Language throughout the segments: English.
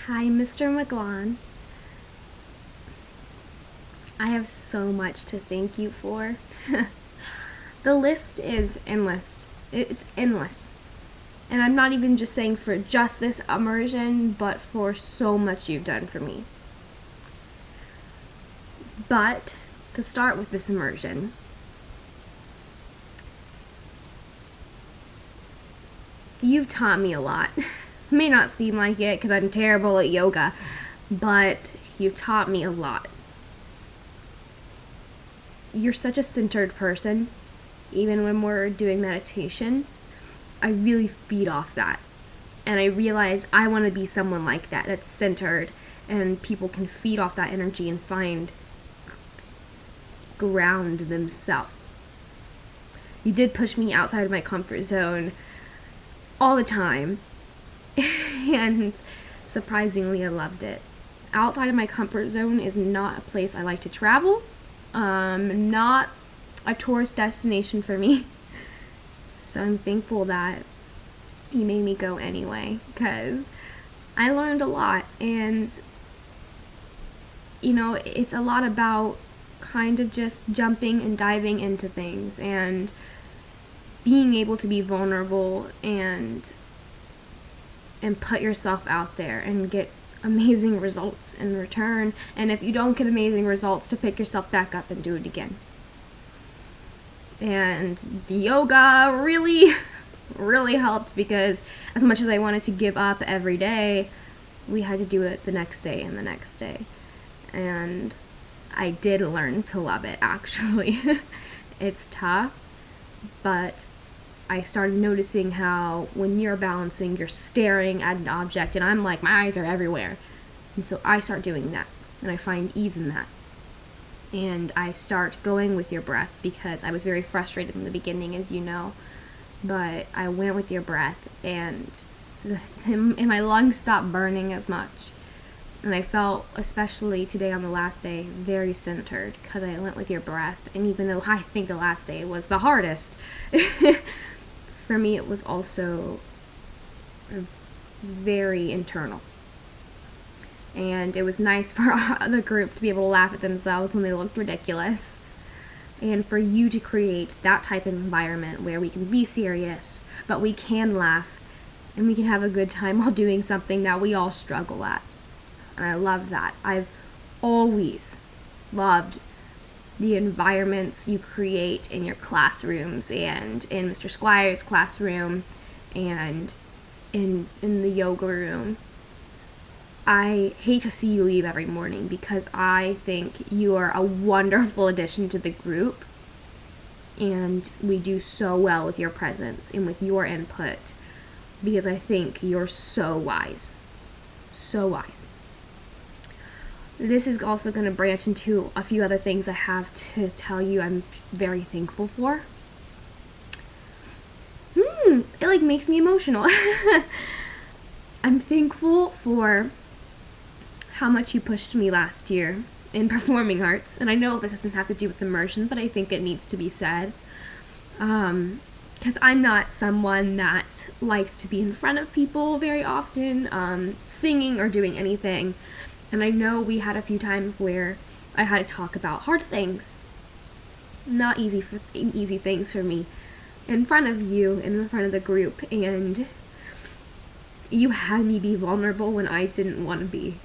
Hi, Mr. McGlaun. I have so much to thank you for. The list is endless. It's endless. And I'm not even just saying for just this immersion, but for so much you've done for me. But to start with this immersion, you've taught me a lot. May not seem like it because I'm terrible at yoga, but you've taught me a lot. You're such a centered person. Even when we're doing meditation, I really feed off that. And I realized I want to be someone like that, that's centered, and people can feed off that energy and find ground themselves. You did push me outside of my comfort zone all the time, and surprisingly, I loved it. Outside of my comfort zone is not a place I like to travel, not a tourist destination for me. So I'm thankful that you made me go anyway, because I learned a lot. And it's a lot about kind of just jumping and diving into things and being able to be vulnerable and put yourself out there and get amazing results in return. And if you don't get amazing results, to pick yourself back up and do it again. And the yoga really helped, because as much as I wanted to give up every day, we had to do it the next day and the next day. And I did learn to love it, actually. It's tough, but I started noticing how when you're balancing, you're staring at an object, and I'm like, my eyes are everywhere. And so I start doing that, and I find ease in that. And I start going with your breath, because I was very frustrated in the beginning, as you know. But I went with your breath, and my lungs stopped burning as much. And I felt, especially today on the last day, very centered, because I went with your breath. And even though I think the last day was the hardest, for me it was also very internal. And it was nice for the group to be able to laugh at themselves when they looked ridiculous. And for you to create that type of environment where we can be serious, but we can laugh, and we can have a good time while doing something that we all struggle at. And I love that. I've always loved the environments you create in your classrooms, and in Mr. Squire's classroom, and in the yoga room. I hate to see you leave every morning, because I think you are a wonderful addition to the group, and we do so well with your presence and with your input, because I think you're so wise. So wise. This is also going to branch into a few other things I have to tell you I'm very thankful for. It makes me emotional. I'm thankful for how much you pushed me last year in performing arts. And I know this doesn't have to do with immersion, but I think it needs to be said. Because I'm not someone that likes to be in front of people very often, singing or doing anything. And I know we had a few times where I had to talk about hard things, not easy things for me, in front of you and in front of the group. And you had me be vulnerable when I didn't want to be.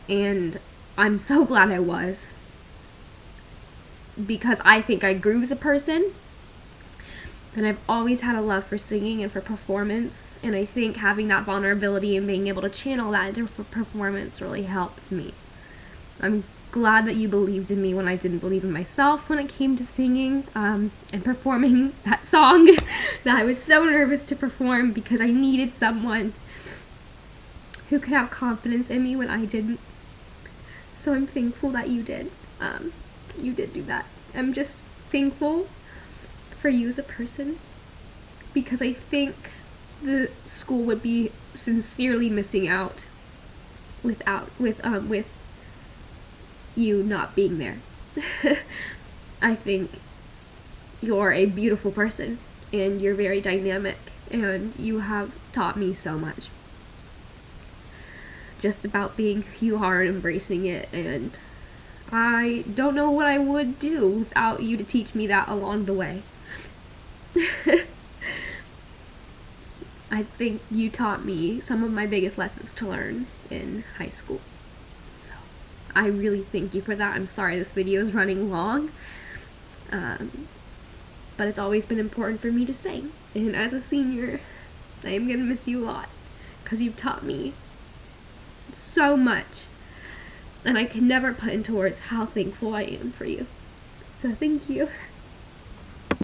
And I'm so glad I was, because I think I grew as a person, and I've always had a love for singing and for performance, and I think having that vulnerability and being able to channel that into performance really helped me. I'm glad that you believed in me when I didn't believe in myself when it came to singing and performing that song that I was so nervous to perform, because I needed someone who could have confidence in me when I didn't. So I'm thankful that you did. You did do that. I'm just thankful for you as a person, because I think the school would be sincerely missing out with you not being there. I think you're a beautiful person, and you're very dynamic, and you have taught me so much. just about being who you are and embracing it, and I don't know what I would do without you to teach me that along the way. I think you taught me some of my biggest lessons to learn in high school. So I really thank you for that. I'm sorry this video is running long, but it's always been important for me to say. And as a senior, I am going to miss you a lot because you've taught me so much, and I can never put into words how thankful I am for you. So thank you.